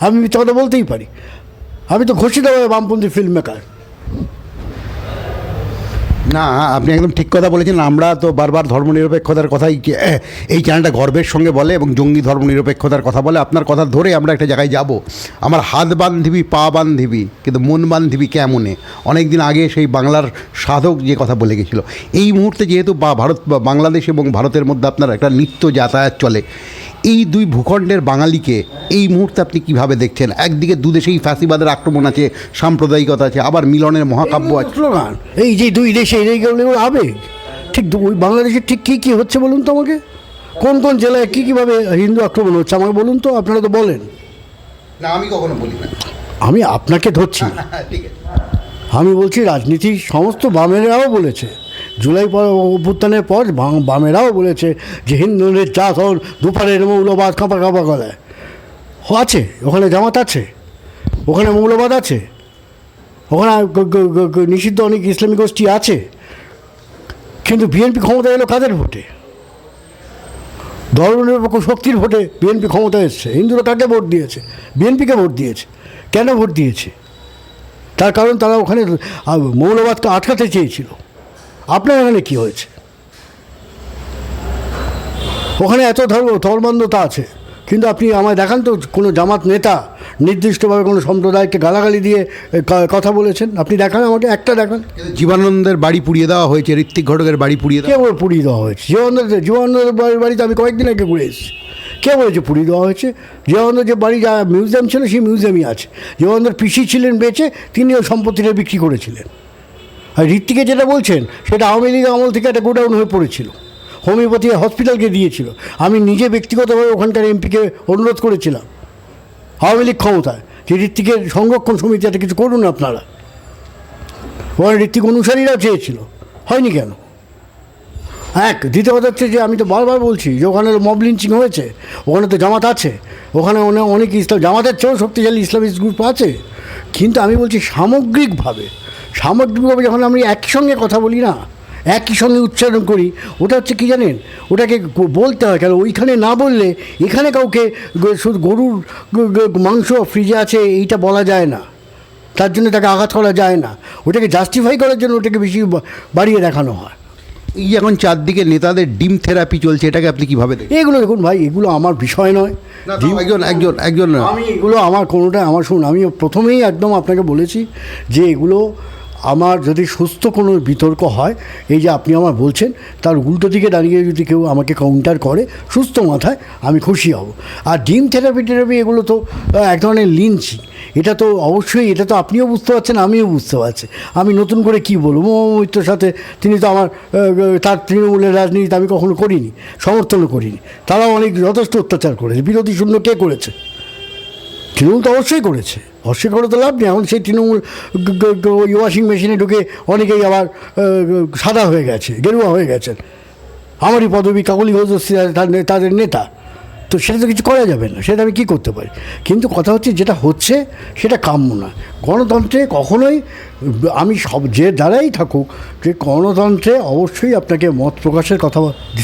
আমি মিথ্যা কথা বলতেই পারি। আমি তো ঘোষিতভাবে বামপন্থী ফিল্ম মেকার। না, আপনি একদম ঠিক কথা বলেছেন। আমরা তো বারবার ধর্মনিরপেক্ষতার কথাই এই চ্যানেলটা গর্বের সঙ্গে বলে এবং জঙ্গি ধর্মনিরপেক্ষতার কথা বলে। আপনার কথা ধরে আমরা একটা জায়গায় যাব। আমার হাত বান্ধিবি, পা বান্ধিবি, কিন্তু মন বান্ধিবি কেমনে? অনেক দিন আগে সেই বাংলার সাধক যে কথা বলে গেছিল। এই মুহূর্তে যেহেতু বাংলাদেশ এবং ভারতের মধ্যে আপনার একটা নিত্য যাতায়াত চলে, এই দুই ভূখণ্ডের বাঙালিকে এই মুহূর্তে আপনি কিভাবে দেখছেন? একদিকে দুদেশেই ফ্যাসিবাদের আক্রমণ আছে, সাম্প্রদায়িকতা আছে, আবার মিলনের মহাকাব্য আছে। স্লোগান এই যে দুই দেশে এইগুলো আবেগ। ঠিক ওই বাংলাদেশে ঠিক কী কী হচ্ছে বলুন তো আমাকে? কোন কোন জেলায় কীভাবে হিন্দু আক্রমণ হচ্ছে আমাকে বলুন তো। আপনারা তো বলেন না, আমি কখনো বলি না। আমি আপনাকে ধরছি। ঠিক আছে, আমি বলছি রাজনীতি সমস্ত বামেরাও বলেছে। জুলাই অভ্যুত্থানের পর বামেরাও বলেছে যে হিন্দুদের জাতন দুপারের মৌলবাদ কাঁপা কাঁপা গলায় আছে। ওখানে জামাত আছে, ওখানে মৌলবাদ আছে, ওখানে নিষিদ্ধ অনেক ইসলামী গোষ্ঠী আছে। কিন্তু বিএনপি ক্ষমতা এলো কাদের ভোটে? ধর্মনিরপেক্ষ শক্তির ভোটে বিএনপি ক্ষমতা এসছে। হিন্দুরা কাকে ভোট দিয়েছে? বিএনপিকে ভোট দিয়েছে। কেন ভোট দিয়েছে? তার কারণ তারা ওখানে মৌলবাদকে আটকাতে চেয়েছিল। আপনার এখানে কী হয়েছে? ওখানে এত ধর্মান্ধতা আছে, কিন্তু আপনি আমায় দেখান তো কোনো জামাত নেতা নির্দিষ্টভাবে কোনো সম্প্রদায়কে গালাগালি দিয়ে কথা বলেছেন? আপনি দেখান আমাকে, একটা দেখান। জীবনানন্দের বাড়ি পুড়িয়ে দেওয়া হয়েছে, ঋত্বিক ঘটকের বাড়ি পুড়িয়ে দেওয়া। কে বলে পুড়িয়ে দেওয়া হয়েছে? জীবনানন্দের বাড়িতে আমি কয়েকদিন আগে ঘুরে এসেছি। কে বলেছে পুড়িয়ে দেওয়া হয়েছে? জীবনানন্দের যে বাড়ি, যা মিউজিয়াম ছিল সেই মিউজিয়ামই আছে। জীবনানন্দের পিসি ছিলেন বেঁচে, তিনি ওই সম্পত্তিটা বিক্রি করেছিলেন। আর ঋত্বিকে যেটা বলছেন সেটা আওয়ামী লীগ আমল থেকে একটা গোডাউন হয়ে পড়েছিল, হোমিওপ্যাথি হসপিটালকে দিয়েছিল। আমি নিজে ব্যক্তিগতভাবে ওখানকার এমপিকে অনুরোধ করেছিলাম আওয়ামী লীগ ক্ষমতায় যে ঋত্বিকের সংরক্ষণ সমিতি একটা কিছু করুন আপনারা। ওখানে ঋত্বিক অনুসারীরাও চেয়েছিল, হয়নি কেন? দ্বিতীয় কথা হচ্ছে যে আমি তো বারবার বলছি যে ওখানে মব লিঞ্চিং হয়েছে, ওখানে তো জামাত আছে, ওখানে অনেক জামাতের চেয়েও শক্তিশালী ইসলামিক গ্রুপ আছে। কিন্তু আমি বলছি সামগ্রিকভাবে সামগ্রিকভাবে যখন আমি একই সঙ্গে কথা বলি না, একই সঙ্গে উচ্চারণ করি, ওটা হচ্ছে কি জানেন, ওটাকে বলতে হয়। কারণ ওইখানে না বললে এখানে কাউকে শুধু গরুর মাংস ফ্রিজে আছে এইটা বলা যায় না, তার জন্য তাকে আঘাত করা যায় না, ওটাকে জাস্টিফাই করার জন্য ওটাকে বেশি বাড়িয়ে দেখানো হয়। এই এখন চারদিকে নেতাদের ডিম থেরাপি চলছে, এটাকে আপনি কীভাবে দেখেন? এগুলো দেখুন ভাই, এগুলো আমার বিষয় নয়। একজন আমি এগুলো আমার কোনোটাই আমার শুনুন, আমি প্রথমেই একদম আপনাকে বলেছি যে এগুলো আমার যদি সুস্থ কোনো বিতর্ক হয়, এই যে আপনি আমার বলছেন, তার উল্টো দিকে দাঁড়িয়ে যদি কেউ আমাকে কাউন্টার করে সুস্থ মাথায়, আমি খুশি হব। আর ডিম থেরাপি এগুলো তো এক ধরনের লিঞ্চিং, এটা তো অবশ্যই, এটা তো আপনিও বুঝতে পারছেন, আমিও বুঝতে পারছি। আমি নতুন করে কী বলবো? মমতা মৈত্রর সাথে তিনি তো আমার তার তৃণমূলের রাজনীতি আমি কখনো করিনি, সমর্থনও করিনি। তারাও অনেক যথেষ্ট অত্যাচার করেছে। বিরোধী শূন্য কে করেছে? তৃণমূল তো অবশ্যই করেছে, অবশ্যই করে তো লাভ নেই। এখন সেই তৃণমূল ওয়াশিং মেশিনে ঢুকে অনেকেই আবার সাদা হয়ে গেছে, গেরুয়া হয়ে গেছেন। আমারই পদবী কাকলি ঘোষ তাদের নেতা, তো সেটা তো কিছু করা যাবে না, সেটা আমি কী করতে পারি? কিন্তু কথা হচ্ছে যেটা হচ্ছে সেটা কাম্য না। গণতন্ত্রে কখনোই আমি সব যে দ্বারাই থাকুক, যে গণতন্ত্রে অবশ্যই আপনাকে মত প্রকাশের কথা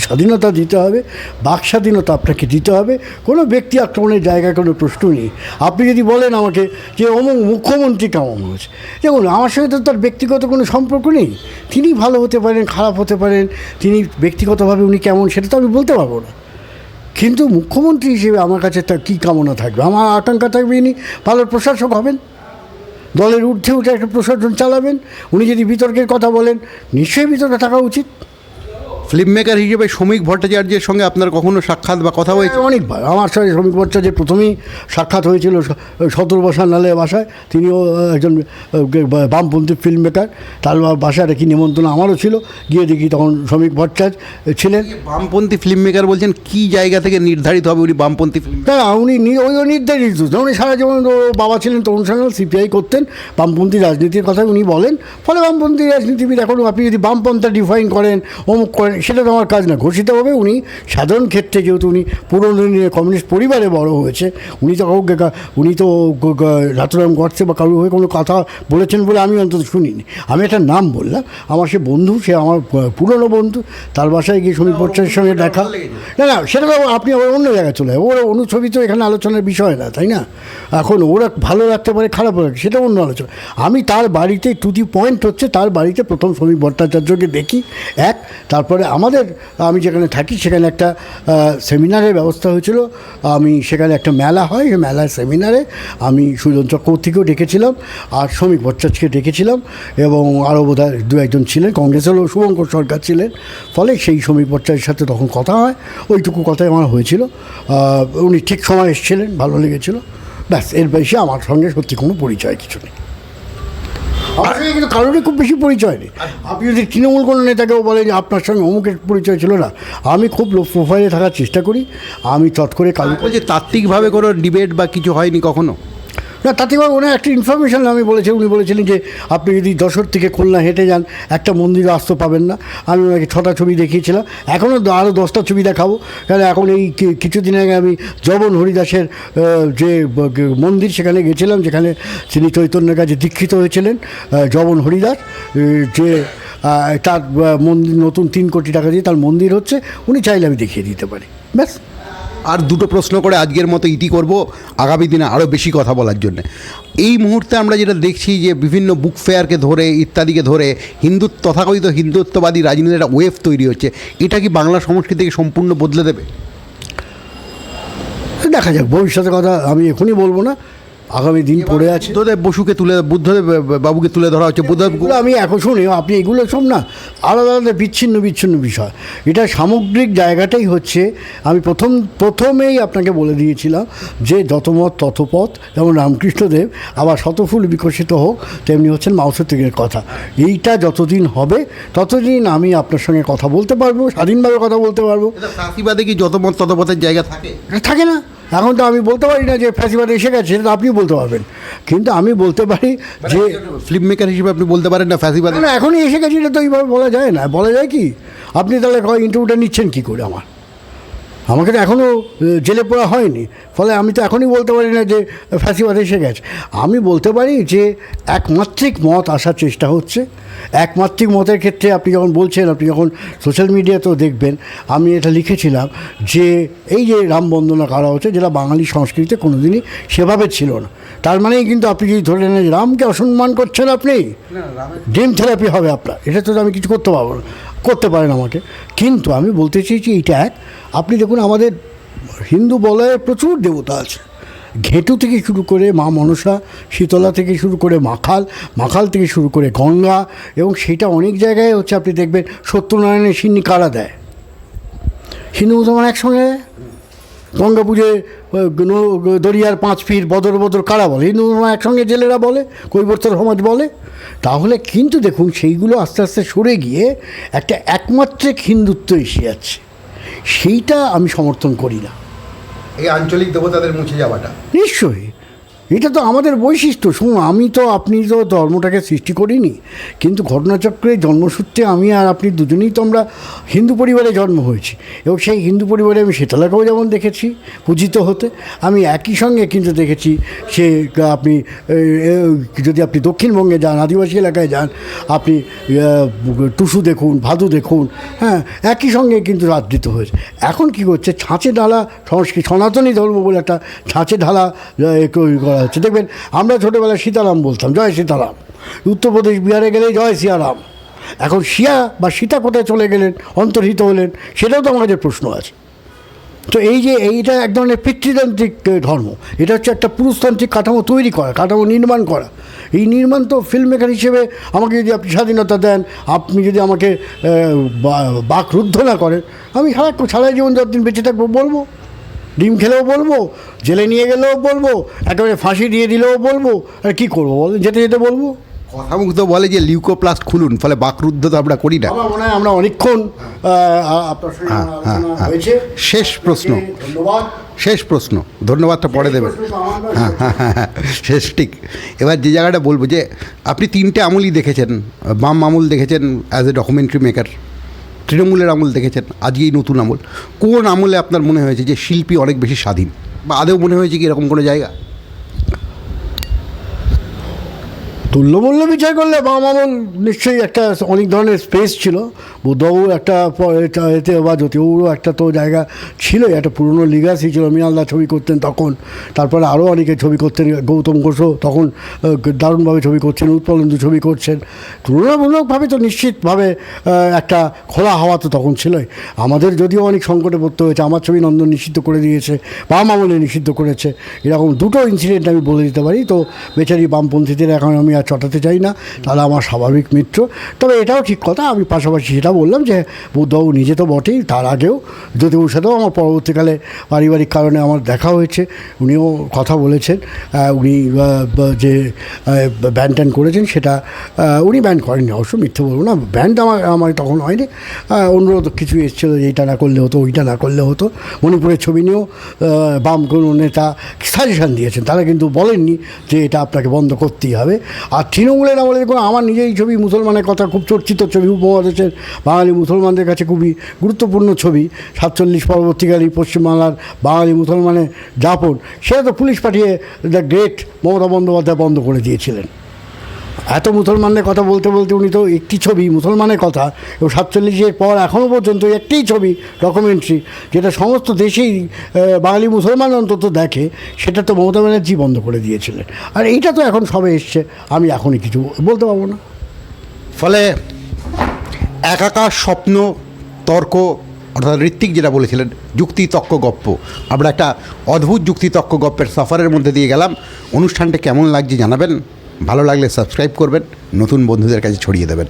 স্বাধীনতা দিতে হবে, বাক স্বাধীনতা আপনাকে দিতে হবে। কোনো ব্যক্তি আক্রমণের জায়গায় কোনো প্রশ্ন নেই। আপনি যদি বলেন আমাকে যে অমুক মুখ্যমন্ত্রী কেমন হয়েছে, দেখুন আমার সঙ্গে তো তার ব্যক্তিগত কোনো সম্পর্ক নেই। তিনি ভালো হতে পারেন, খারাপ হতে পারেন, তিনি ব্যক্তিগতভাবে উনি কেমন সেটা তো আমি বলতে পারবো না। কিন্তু মুখ্যমন্ত্রী হিসেবে আমার কাছে তার কী কামনা থাকবে? আমার আকাঙ্ক্ষা থাকবে ইনি ভালো প্রশাসক হবেন, দলের ঊর্ধ্বে উঠে একটা প্রশাসন চালাবেন। উনি যদি বিতর্কের কথা বলেন, নিশ্চয়ই বিতর্কে থাকা উচিত। ফিল্ম মেকার হিসেবে শ্রমিক ভট্টাচার্যের সঙ্গে আপনার কখনো সাক্ষাৎ বা কথা হয়েছে? অনেকবার আমার সঙ্গে শ্রমিক ভট্টাচার্যের প্রথমেই সাক্ষাৎ হয়েছিল সতর্বাসা নালে বাসায়। তিনিও একজন বামপন্থী ফিল্ম মেকার, তার বাসায় কি নিমন্ত্রণ আমারও ছিল। গিয়ে দেখি তখন শ্রমিক ভট্টাচার্য ছিলেন। বামপন্থী ফিল্ম মেকার বলছেন, কী জায়গা থেকে নির্ধারিত হবে উনি বামপন্থী ফিল্ম? না, উনি ওই নির্ধারিত, উনি সারা জীবন বাবা ছিলেন তরুণ সাঙ্গাল, সিপিআই করতেন, বামপন্থী রাজনীতির কথা উনি বলেন। ফলে বামপন্থী রাজনীতিবিদ, এখন আপনি যদি বামপন্থা ডিফাইন করেন, অমুক করেন, সেটা তো আমার কাজ না। ঘোষিতভাবে উনি সাধারণ ক্ষেত্রে, যেহেতু উনি পুরনো কমিউনিস্ট পরিবারে বড় হয়েছে, উনি তো নাথুরাম গডসে বা কারোর হয়ে কোনো কথা বলেছেন বলে আমি অন্তত শুনিনি। আমি একটা নাম বললাম, আমার সে বন্ধু, সে আমার পুরনো বন্ধু, তার বাসায় গিয়ে শ্রমিক ভট্টাচার্যের সঙ্গে দেখা। না, সেটা তো আপনি আবার অন্য জায়গায় চলে যাবেন। ওরা অনুছবি তো এখানে আলোচনার বিষয় না, তাই না? এখন ওরা ভালো রাখতে পারে, খারাপ রাখে, সেটা অন্য আলোচনা। আমি তার বাড়িতে, টু দি পয়েন্ট হচ্ছে, তার বাড়িতে প্রথম শ্রমিক ভট্টাচার্যকে দেখি। তারপরে আমি যেখানে থাকি সেখানে একটা সেমিনারের ব্যবস্থা হয়েছিল। আমি সেখানে একটা মেলা হয়, সেই মেলার সেমিনারে আমি সুজন চক্রবর্তীকেও ডেকেছিলাম, আর শ্রমিক ভট্টাচার্যকে ডেকেছিলাম, এবং আরও বোধহয় দু একজন ছিলেন, কংগ্রেসেরও শুভঙ্কর সরকার ছিলেন। ফলে সেই শ্রমিক ভট্টাচার্যের সাথে তখন কথা হয়, ওইটুকু কথাই আমার হয়েছিল। উনি ঠিক সময় এসেছিলেন, ভালো লেগেছিল, ব্যাস। এর বেশি আমার সঙ্গে সত্যি কোনো পরিচয় কিছু নেই। আমার সঙ্গে কিন্তু কারোরই খুব বেশি পরিচয় নেই। আপনি যদি তৃণমূল কোনো নেতাকেও বলেন যে আপনার সঙ্গে অমুকের পরিচয় ছিল না, আমি খুব লো প্রোফাইলে থাকার চেষ্টা করি। আমি চট করে কারো বলছি, তাত্ত্বিকভাবে কোনো ডিবেট বা কিছু হয়নি কখনো? না, তাতে ওনার একটা ইনফরমেশান আমি বলেছি। উনি বলেছিলেন যে আপনি যদি যশোর থেকে খুলনা হেঁটে যান, একটা মন্দিরে আসতে পাবেন না। আমি ওনাকে 6টা ছবি দেখিয়েছিলাম, এখনও আরও 10টা ছবি দেখাবো। কারণ এখন এই কিছুদিন আগে আমি জবন হরিদাসের যে মন্দির, সেখানে গেছিলাম, যেখানে তিনি চৈতন্যের কাছে দীক্ষিত হয়েছিলেন। জবন হরিদাস, যে তার মন্দির নতুন 3 কোটি টাকা দিয়ে তার মন্দির হচ্ছে, উনি চাইলে আমি দেখিয়ে দিতে পারি, ব্যাস। আর দুটো প্রশ্ন করে আজকের মতো ইতি করব, আগামী দিনে আরও বেশি কথা বলার জন্য। এই মুহূর্তে আমরা যেটা দেখছি যে বিভিন্ন বুক ফেয়ারকে ধরে, ইত্যাদিকে ধরে, তথাকথিত হিন্দুত্ববাদী রাজনীতির একটা ওয়েভ তৈরি হচ্ছে। এটা কি বাংলা সংস্কৃতিকে সম্পূর্ণ বদলে দেবে? দেখা যাক, ভবিষ্যতের কথা আমি এখনই বলবো না, আগামী দিন পড়ে আছে। বুদ্ধদেব বাবুকে তুলে ধরা হচ্ছে। বুদ্ধদেবগুলো আমি এখন শুনি, আপনি এগুলো সব না আলাদা আলাদা বিচ্ছিন্ন বিষয়। এটা সামগ্রিক জায়গাটাই হচ্ছে, আমি প্রথমেই আপনাকে বলে দিয়েছিলাম যে যতমত ততপথ। যেমন রামকৃষ্ণদেব আবার শতফুল বিকশিত হোক, তেমনি হচ্ছেন মাওসেতুংয়ের কথা। এইটা যতদিন হবে ততদিন আমি আপনার সঙ্গে কথা বলতে পারবো, স্বাধীনভাবে কথা বলতে পারবো। ফ্যাসিবাদে কি যতমত ততপথের জায়গা থাকে না? এখন তো আমি বলতে পারি না যে ফ্যাসিবাদ এসে গেছে, সেটা আপনিও বলতে পারবেন। কিন্তু আমি বলতে পারি যে ফিল্ম মেকার হিসেবে আপনি বলতে পারেন না ফ্যাসিবাদ না, এখনই এসে গেছে, এটা তো এইভাবে বলা যায় না। বলা যায় কি? আপনি তাহলে ইন্টারভিউটা নিচ্ছেন কী করে আমার? আমাকে তো এখনও জেলে পড়া হয়নি, ফলে আমি তো এখনই বলতে পারি না যে ফ্যাসিবাদ এসে গেছে। আমি বলতে পারি যে একমাত্রিক মত আসার চেষ্টা হচ্ছে। একমাত্রিক মতের ক্ষেত্রে আপনি যখন বলছেন, আপনি যখন সোশ্যাল মিডিয়াতেও দেখবেন, আমি এটা লিখেছিলাম যে এই যে রাম বন্দনা করা হচ্ছে, যেটা বাঙালি সংস্কৃতিতে কোনোদিনই সেভাবে ছিল না। তার মানেই কিন্তু আপনি যদি ধরে নেন যে রামকে অসম্মান করছেন, আপনি ড্রিম থেরাপি হবে আপনার, এটা তো আমি কিছু করতে পারবো না, করতে পারেন আমাকে। কিন্তু আমি বলতে চাইছি এইটা এক, আপনি দেখুন আমাদের হিন্দু বলয়ে প্রচুর দেবতা আছে, ঘেটু থেকে শুরু করে মা মনসা, শীতলা থেকে শুরু করে মাখাল, মাখাল থেকে শুরু করে গঙ্গা, এবং সেটা অনেক জায়গায় হচ্ছে। আপনি দেখবেন সত্যনারায়ণের সিন্নি কারা দেয়, হিন্দু মুসলমান একসঙ্গে। গঙ্গা পুজোয় দরিয়ার 5 ফিট বদর বদর কারা বলে, হিন্দু মুসলমান একসঙ্গে জেলেরা বলে, কৈবর্তর সমাজ বলে। তাহলে কিন্তু দেখুন সেইগুলো আস্তে আস্তে সরে গিয়ে একটা একমাত্রিক হিন্দুত্ব এসে যাচ্ছে, সেইটা আমি সমর্থন করি না। এই আঞ্চলিক দেবতাদের মুছে যাওয়াটা নিশ্চয়ই এটা তো আমাদের বৈশিষ্ট্য। শুনুন, আমি তো আপনি তো ধর্মটাকে সৃষ্টি করিনি, কিন্তু ঘটনাচক্রে জন্মসূত্রে আমি আর আপনি দুজনেই তো আমরা হিন্দু পরিবারে জন্ম হয়েছি, এবং সেই হিন্দু পরিবারে আমি শীতলাকেও যেমন দেখেছি পূজিত হতে, আমি একই সঙ্গে কিন্তু দেখেছি সে আপনি যদি আপনি দক্ষিণবঙ্গে যান, আদিবাসী এলাকায় যান, আপনি টুসু দেখুন, ভাদু দেখুন, হ্যাঁ, একই সঙ্গে কিন্তু রাজনীত হয়েছে। এখন কি করছে, ছাঁচে ঢালা সংস্কৃতি, সনাতনী ধর্ম বলে একটা ছাঁচে ঢালা করা হচ্ছে। দেখবেন আমরা ছোটোবেলায় সীতারাম বলতাম, জয় সীতারাম। উত্তরপ্রদেশ বিহারে গেলে জয় সিয়ারাম। এখন শিয়া বা সীতা কোথায় চলে গেলেন, অন্তর্হিত হলেন, সেটাও তো আমাদের প্রশ্ন আছে। তো এই যে এইটা এক ধরনের পিতৃতান্ত্রিক ধর্ম, এটা হচ্ছে একটা পুরুষতান্ত্রিক কাঠামো তৈরি করা, কাঠামো নির্মাণ করা। এই নির্মাণ তো ফিল্ম মেকার হিসেবে আমাকে যদি আপনি স্বাধীনতা দেন, আপনি যদি আমাকে বাকরুদ্ধ না করেন, আমি সারা জীবন যতদিন বেঁচে থাকবো বলবো, ডিম খেলেও বলবো, জেলে নিয়ে গেলেও বলবো, একেবারে ফাঁসি দিয়ে দিলেও বলবো, আর কী করবো বল, যেতে যেতে বলবো। কথা মুখ তো বলে যে লিউকোপ্লাস্ট খুলুন, ফলে বাকরুদ্ধ তো আমরা করি না। আমার মনে হয় আমরা অনেকক্ষণ আপনার সঙ্গে আলোচনা হয়েছে। শেষ প্রশ্ন, ধন্যবাদ। শেষ প্রশ্ন, ধন্যবাদটা পরে দেবেন। হ্যাঁ, শেষ ঠিক। এবার যে জায়গাটা বলবো যে আপনি 3টে আমলই দেখেছেন, বাম আমল দেখেছেন অ্যাজ এ ডকুমেন্টারি মেকার, তৃণমূলের আমল দেখেছেন, আজকে এই নতুন আমল। কোন আমলে আপনার মনে হয়েছে যে শিল্পী অনেক বেশি স্বাধীন, বা আদেও মনে হয়েছে কি এরকম কোনো জায়গা? তুল্যমূল্য বিচার করলে বাম আমল নিশ্চয়ই একটা অনেক ধরনের স্পেস ছিল। বুদ্ধবাবু একটা এতে বা জ্যোতিবাবুরও একটা তো জায়গা ছিল, একটা পুরনো লিগাসি ছিল। মৃণালদা ছবি করতেন তখন, তারপরে আরও অনেকে ছবি করতেন, গৌতম ঘোষও তখন দারুণভাবে ছবি করছেন, উৎপলেন্দু ছবি করছেন। তুলনামূলকভাবে তো নিশ্চিতভাবে একটা খোলা হাওয়া তো তখন ছিলই। আমাদের যদিও অনেক সংকটে পড়তে হয়েছে, আমার ছবি নন্দন নিষিদ্ধ করে দিয়েছে, বাম আমলে নিষিদ্ধ করেছে, এরকম 2টো ইনসিডেন্ট আমি বলে দিতে পারি। তো বেচারি বামপন্থীদের এখন আমি আর চটাতে চাই না, তারা আমার স্বাভাবিক মিত্র। তবে এটাও ঠিক কথা, আমি পাশাপাশি সেটা বললাম যে বুদ্ধবাবু নিজে তো বটেই, তার আগেও জ্যোতিবাবুর সাথেও আমার পরবর্তীকালে পারিবারিক কারণে আমার দেখা হয়েছে, উনিও কথা বলেছেন। উনি যে ব্যান ট্যান করেছেন সেটা উনি ব্যান করেননি, অবশ্য মিথ্যে বলবো না, ব্যান্ড আমার তখন হয়নি। অনুরোধ কিছু এসেছিলো যে এইটা না করলে হতো, ওইটা না করলে হতো। মণিপুরের ছবি নিয়েও বাম কোনো নেতা সাজেশান দিয়েছেন, তারা কিন্তু বলেননি যে এটা আপনাকে বন্ধ করতেই হবে। আর তৃণমূলের আমলে দেখুন, আমার নিজেই ছবি মুসলমানের কথা, খুব চর্চিত ছবি, উপমহাদেশের বাঙালি মুসলমানদের কাছে খুবই গুরুত্বপূর্ণ ছবি, 47 পরবর্তীকালে পশ্চিমবাংলার বাঙালি মুসলমানের যাপন, সেটা তো পুলিশ পাঠিয়ে দ্য গ্রেট মমতা বন্দ্যোপাধ্যায় বন্ধ করে দিয়েছিলেন। এত মুসলমানদের কথা বলতে বলতে উনি তো একটি ছবি মুসলমানের কথা, এবং 47-এর পর এখনও পর্যন্ত একটিই ছবি ডকুমেন্টারি যেটা সমস্ত দেশেই বাঙালি মুসলমান অন্তত দেখে, সেটা তো মমতা ব্যানার্জি বন্ধ করে দিয়েছিলেন। আর এইটা তো এখন সবে এসছে, আমি এখনই কিছু বলতে পারবো না। ফলে একাকার স্বপ্ন, তর্ক, অর্থাৎ ঋত্বিক যেটা বলেছিলেন যুক্তি তক্ক গপ্প, আমরা একটা অদ্ভুত যুক্তি তক্ক গপ্পের সফরের মধ্যে দিয়ে গেলাম। অনুষ্ঠানটা কেমন লাগছে জানাবেন, ভালো লাগলে সাবস্ক্রাইব করবেন, নতুন বন্ধুদের কাছে ছড়িয়ে দেবেন।